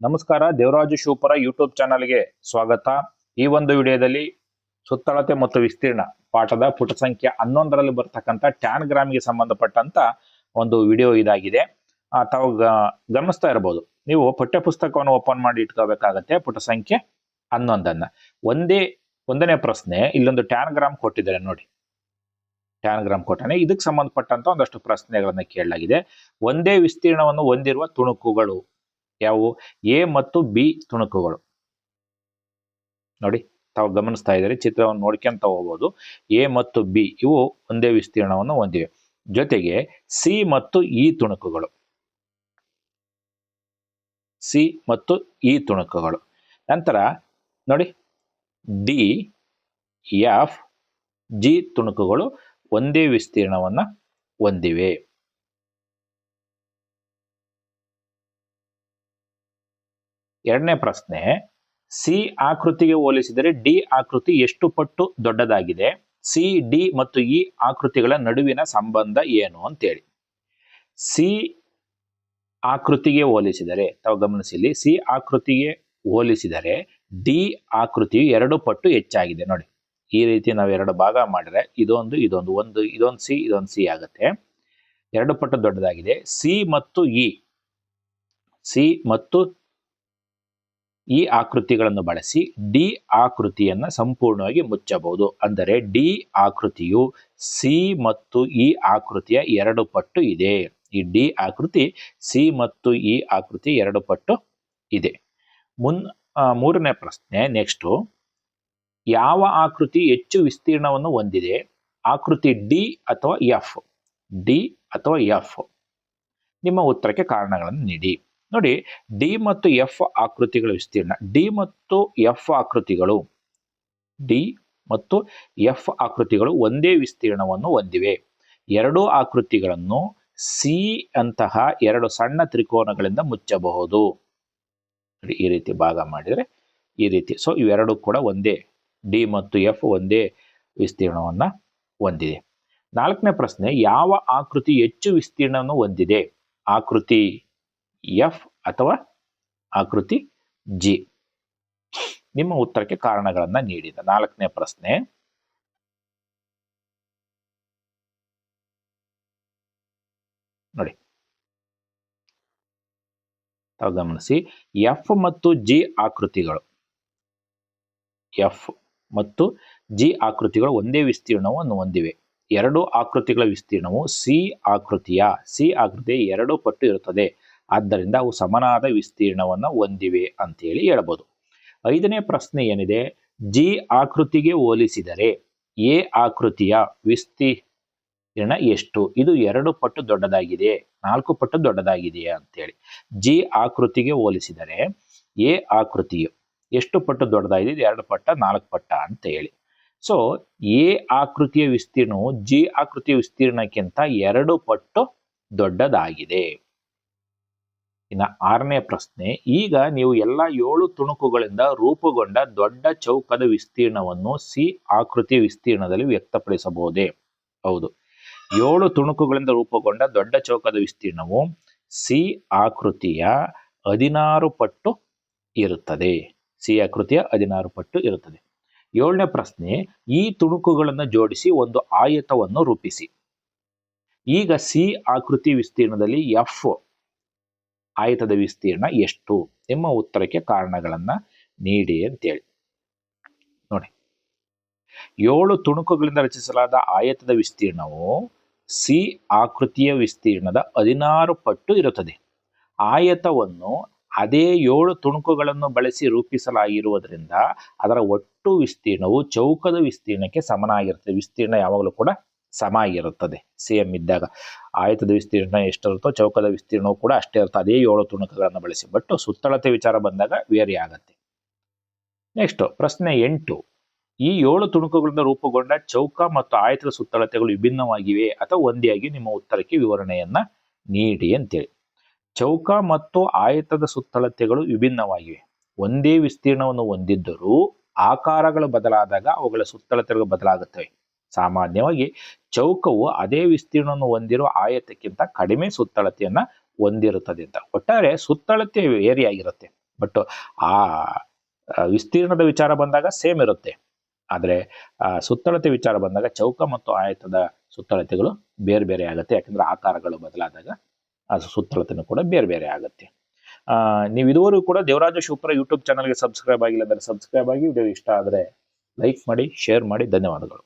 ನಮಸ್ಕಾರ. ದೇವರಾಜು ಶಿವಪುರ ಯೂಟ್ಯೂಬ್ ಚಾನಲ್ಗೆ ಸ್ವಾಗತ. ಈ ಒಂದು ವಿಡಿಯೋದಲ್ಲಿ ಸುತ್ತಳತೆ ಮತ್ತು ವಿಸ್ತೀರ್ಣ ಪಾಠದ ಪುಟ ಸಂಖ್ಯೆ 11ರಲ್ಲಿ ಬರ್ತಕ್ಕಂಥ ಟ್ಯಾನ್ ಗ್ರಾಮ್ಗೆ ಸಂಬಂಧಪಟ್ಟಂತ ಒಂದು ವಿಡಿಯೋ ಇದಾಗಿದೆ. ತಾವು ಗಮನಿಸ್ತಾ ಇರಬಹುದು. ನೀವು ಪಠ್ಯ ಪುಸ್ತಕವನ್ನು ಓಪನ್ ಮಾಡಿ ಇಟ್ಕೋಬೇಕಾಗತ್ತೆ. ಪುಟ ಸಂಖ್ಯೆ 11 ಒಂದನೇ ಪ್ರಶ್ನೆ, ಇಲ್ಲೊಂದು ಟ್ಯಾನ್ ಗ್ರಾಮ್ ಕೊಟ್ಟಿದ್ದಾರೆ ನೋಡಿ. ಟ್ಯಾನ್ ಗ್ರಾಮ್ ಕೊಟ್ಟಾನೆ. ಇದಕ್ಕೆ ಸಂಬಂಧಪಟ್ಟಂತ ಒಂದಷ್ಟು ಪ್ರಶ್ನೆಗಳನ್ನ ಕೇಳಲಾಗಿದೆ. ಒಂದೇ ವಿಸ್ತೀರ್ಣವನ್ನು ಹೊಂದಿರುವ ತುಣುಕುಗಳು ಯಾವುವು? ಎ ಮತ್ತು ಬಿ ತುಣುಕುಗಳು. ನೋಡಿ, ತಾವು ಗಮನಿಸ್ತಾ ಇದ್ದಾರೆ, ಚಿತ್ರವನ್ನು ನೋಡ್ಕೊಂತ ಹೋಗ್ಬೋದು. ಎ ಮತ್ತು ಬಿ ಇವು ಒಂದೇ ವಿಸ್ತೀರ್ಣವನ್ನು ಹೊಂದಿವೆ. ಜೊತೆಗೆ ಸಿ ಮತ್ತು ಇ ತುಣುಕುಗಳು. ಸಿ ಮತ್ತು ಇ ತುಣುಕುಗಳು. ನಂತರ ನೋಡಿ, ಡಿ, ಎಫ್, ಜಿ ತುಣುಕುಗಳು ಒಂದೇ ವಿಸ್ತೀರ್ಣವನ್ನ ಹೊಂದಿವೆ. ಎರಡನೇ ಪ್ರಶ್ನೆ, ಸಿ ಆಕೃತಿಗೆ ಹೋಲಿಸಿದರೆ ಡಿ ಆಕೃತಿ ಎಷ್ಟು ಪಟ್ಟು ದೊಡ್ಡದಾಗಿದೆ? ಸಿ, ಡಿ ಮತ್ತು ಇ ಆಕೃತಿಗಳ ನಡುವಿನ ಸಂಬಂಧ ಏನು ಅಂತೇಳಿ. ಸಿ ಆಕೃತಿಗೆ ಹೋಲಿಸಿದರೆ, ತಾವು ಗಮನಿಸಿ, ಸಿ ಆಕೃತಿಗೆ ಹೋಲಿಸಿದರೆ ಡಿ ಆಕೃತಿಯು 2 ಪಟ್ಟು ಹೆಚ್ಚಾಗಿದೆ. ನೋಡಿ, ಈ ರೀತಿ ನಾವು 2 ಭಾಗ ಮಾಡಿದ್ರೆ ಇದೊಂದು ಸಿ ಆಗುತ್ತೆ. 2 ಪಟ್ಟು ದೊಡ್ಡದಾಗಿದೆ. ಸಿ ಮತ್ತು ಈ ಆಕೃತಿಗಳನ್ನು ಬಳಸಿ ಡಿ ಆಕೃತಿಯನ್ನ ಸಂಪೂರ್ಣವಾಗಿ ಮುಚ್ಚಬಹುದು. ಅಂದರೆ ಡಿ ಆಕೃತಿಯು ಸಿ ಮತ್ತು ಈ ಆಕೃತಿಯ 2 ಪಟ್ಟು ಇದೆ. ಈ ಡಿ ಆಕೃತಿ ಸಿ ಮತ್ತು ಈ ಆಕೃತಿ 2 ಪಟ್ಟು ಇದೆ. ಮೂರನೇ ಪ್ರಶ್ನೆ, ನೆಕ್ಸ್ಟ್, ಯಾವ ಆಕೃತಿ ಹೆಚ್ಚು ವಿಸ್ತೀರ್ಣವನ್ನು ಹೊಂದಿದೆ? ಆಕೃತಿ ಡಿ ಅಥವಾ ಎಫ್? ಡಿ ಅಥವಾ ಎಫ್? ನಿಮ್ಮ ಉತ್ತರಕ್ಕೆ ಕಾರಣಗಳನ್ನು ನೀಡಿ. ನೋಡಿ, ಡಿ ಮತ್ತು ಎಫ್ ಆಕೃತಿಗಳ ವಿಸ್ತೀರ್ಣ. ಡಿ ಮತ್ತು ಎಫ್ ಆಕೃತಿಗಳು ಒಂದೇ ವಿಸ್ತೀರ್ಣವನ್ನು ಹೊಂದಿವೆ. 2 ಆಕೃತಿಗಳನ್ನು ಸಿ ಅಂತಹ 2 ಸಣ್ಣ ತ್ರಿಕೋನಗಳಿಂದ ಮುಚ್ಚಬಹುದು. ಈ ರೀತಿ ಭಾಗ ಮಾಡಿದರೆ ಈ ರೀತಿ. ಸೊ ಇವೆರಡು ಕೂಡ ಒಂದೇ, ಡಿ ಮತ್ತು ಎಫ್ ಒಂದೇ ವಿಸ್ತೀರ್ಣವನ್ನ ಹೊಂದಿದೆ. 4ನೇ ಪ್ರಶ್ನೆ, ಯಾವ ಆಕೃತಿ ಹೆಚ್ಚು ವಿಸ್ತೀರ್ಣವನ್ನು ಹೊಂದಿದೆ? ಆಕೃತಿ ಎಫ್ ಅಥವಾ ಆಕೃತಿ ಜಿ? ನಿಮ್ಮ ಉತ್ತರಕ್ಕೆ ಕಾರಣಗಳನ್ನ ನೀಡಿದ 4ನೇ ಪ್ರಶ್ನೆ. ನೋಡಿ, ತಾವು ಗಮನಿಸಿ, ಎಫ್ ಮತ್ತು ಜಿ ಆಕೃತಿಗಳು ಒಂದೇ ವಿಸ್ತೀರ್ಣವನ್ನು ಹೊಂದಿವೆ. 2 ಆಕೃತಿಗಳ ವಿಸ್ತೀರ್ಣವು ಸಿ ಆಕೃತಿಯ 2 ಪಟ್ಟು ಇರುತ್ತದೆ. ಆದ್ದರಿಂದ ಅವು ಸಮನಾದ ವಿಸ್ತೀರ್ಣವನ್ನ ಹೊಂದಿವೆ ಅಂತೇಳಿ ಹೇಳ್ಬೋದು. 5ನೇ ಪ್ರಶ್ನೆ ಏನಿದೆ? ಜಿ ಆಕೃತಿಗೆ ಹೋಲಿಸಿದರೆ ಎ ಆಕೃತಿಯ ವಿಸ್ತೀರ್ಣ ಎಷ್ಟು? ಇದು 2 ಪಟ್ಟು ದೊಡ್ಡದಾಗಿದೆ, 4 ಪಟ್ಟು ದೊಡ್ಡದಾಗಿದೆಯಾ ಅಂತೇಳಿ. ಜಿ ಆಕೃತಿಗೆ ಹೋಲಿಸಿದರೆ ಎ ಆಕೃತಿಯು ಎಷ್ಟು ಪಟ್ಟು ದೊಡ್ಡದಾಗಿದೆ? 2 ಪಟ್ಟ, 4 ಪಟ್ಟ ಅಂತ ಹೇಳಿ. ಸೊ ಎ ಆಕೃತಿಯ ವಿಸ್ತೀರ್ಣವು ಜಿ ಆಕೃತಿಯ ವಿಸ್ತೀರ್ಣಕ್ಕಿಂತ 2 ಪಟ್ಟು ದೊಡ್ಡದಾಗಿದೆ. ಇನ್ನು 6ನೇ ಪ್ರಶ್ನೆ, ಈಗ ನೀವು ಎಲ್ಲ 7 ತುಣುಕುಗಳಿಂದ ರೂಪುಗೊಂಡ ದೊಡ್ಡ ಚೌಕದ ವಿಸ್ತೀರ್ಣವನ್ನು ಸಿ ಆಕೃತಿಯ ವಿಸ್ತೀರ್ಣದಲ್ಲಿ ವ್ಯಕ್ತಪಡಿಸಬಹುದೇ? ಹೌದು. 7 ತುಣುಕುಗಳಿಂದ ರೂಪುಗೊಂಡ ದೊಡ್ಡ ಚೌಕದ ವಿಸ್ತೀರ್ಣವು ಸಿ ಆಕೃತಿಯ 16 ಪಟ್ಟು ಇರುತ್ತದೆ. ಸಿ ಆಕೃತಿಯ 16 ಪಟ್ಟು ಇರುತ್ತದೆ. 7ನೇ ಪ್ರಶ್ನೆ, ಈ ತುಣುಕುಗಳನ್ನು ಜೋಡಿಸಿ ಒಂದು ಆಯತವನ್ನು ರೂಪಿಸಿ. ಈಗ ಸಿ ಆಕೃತಿ ವಿಸ್ತೀರ್ಣದಲ್ಲಿ ಎಫ್ ಆಯತದ ವಿಸ್ತೀರ್ಣ ಎಷ್ಟು? ನಿಮ್ಮ ಉತ್ತರಕ್ಕೆ ಕಾರಣಗಳನ್ನ ನೀಡಿ ಅಂತೇಳಿ. ನೋಡಿ, 7 ತುಣುಕುಗಳಿಂದ ರಚಿಸಲಾದ ಆಯತದ ವಿಸ್ತೀರ್ಣವು ಸಿ ಆಕೃತಿಯ ವಿಸ್ತೀರ್ಣದ 16 ಪಟ್ಟು ಇರುತ್ತದೆ. ಆಯತವನ್ನು ಅದೇ 7 ತುಣುಕುಗಳನ್ನು ಬಳಸಿ ರೂಪಿಸಲಾಗಿರುವುದರಿಂದ ಅದರ ಒಟ್ಟು ವಿಸ್ತೀರ್ಣವು ಚೌಕದ ವಿಸ್ತೀರ್ಣಕ್ಕೆ ಸಮನಾಗಿರುತ್ತದೆ. ವಿಸ್ತೀರ್ಣ ಯಾವಾಗಲೂ ಕೂಡ ಸಮ ಆಗಿರುತ್ತದೆ. ಸೇಮ್ ಇದ್ದಾಗ ಆಯತದ ವಿಸ್ತೀರ್ಣ ಎಷ್ಟಿರುತ್ತೋ ಚೌಕದ ವಿಸ್ತೀರ್ಣವು ಕೂಡ ಅಷ್ಟೇ ಇರುತ್ತೆ, ಅದೇ 7 ತುಣುಕುಗಳನ್ನು ಬಳಸಿ. ಬಟ್ ಸುತ್ತಳತೆ ವಿಚಾರ ಬಂದಾಗ ವೇರಿ ಆಗತ್ತೆ. ನೆಕ್ಸ್ಟ್ ಪ್ರಶ್ನೆ 8, ಈ 7 ತುಣುಕುಗಳಿಂದ ರೂಪುಗೊಂಡ ಚೌಕ ಮತ್ತು ಆಯತದ ಸುತ್ತಳತೆಗಳು ವಿಭಿನ್ನವಾಗಿವೆ ಅಥವಾ ಒಂದೇ ಆಗಿ? ನಿಮ್ಮ ಉತ್ತರಕ್ಕೆ ವಿವರಣೆಯನ್ನ ನೀಡಿ ಅಂತೇಳಿ. ಚೌಕ ಮತ್ತು ಆಯತದ ಸುತ್ತಳತೆಗಳು ವಿಭಿನ್ನವಾಗಿವೆ. ಒಂದೇ ವಿಸ್ತೀರ್ಣವನ್ನು ಹೊಂದಿದ್ದರೂ ಆಕಾರಗಳು ಬದಲಾದಾಗ ಅವುಗಳ ಸುತ್ತಳತೆಗಳು ಬದಲಾಗುತ್ತವೆ. ಸಾಮಾನ್ಯವಾಗಿ ಚೌಕವು ಅದೇ ವಿಸ್ತೀರ್ಣವನ್ನು ಹೊಂದಿರುವ ಆಯತಕ್ಕಿಂತ ಕಡಿಮೆ ಸುತ್ತಳತೆಯನ್ನ ಹೊಂದಿರುತ್ತದೆ ಅಂತ. ಒಟ್ಟಾರೆ ಸುತ್ತಳತೆ ವೇರಿ ಆಗಿರುತ್ತೆ. ಬಟ್ ಆ ವಿಸ್ತೀರ್ಣದ ವಿಚಾರ ಬಂದಾಗ ಸೇಮ್ ಇರುತ್ತೆ. ಆದರೆ ಸುತ್ತಳತೆ ವಿಚಾರ ಬಂದಾಗ ಚೌಕ ಮತ್ತು ಆಯತದ ಸುತ್ತಳತೆಗಳು ಬೇರೆ ಬೇರೆ ಆಗುತ್ತೆ. ಯಾಕಂದ್ರೆ ಆಕಾರಗಳು ಬದಲಾದಾಗ ಆ ಸುತ್ತಳತೆನೂ ಕೂಡ ಬೇರೆ ಬೇರೆ ಆಗುತ್ತೆ. ನೀವು ಇದುವರೆಗೂ ಕೂಡ ದೇವರಾಜ ಶಿವಪುರ ಯೂಟ್ಯೂಬ್ ಚಾನಲ್ಗೆ ಸಬ್ಸ್ಕ್ರೈಬ್ ಆಗಿಲ್ಲ ಅಂದರೆ ಸಬ್ಸ್ಕ್ರೈಬ್ ಆಗಿ. ವಿಡಿಯೋ ಇಷ್ಟ ಆದರೆ ಲೈಕ್ ಮಾಡಿ, ಶೇರ್ ಮಾಡಿ. ಧನ್ಯವಾದಗಳು.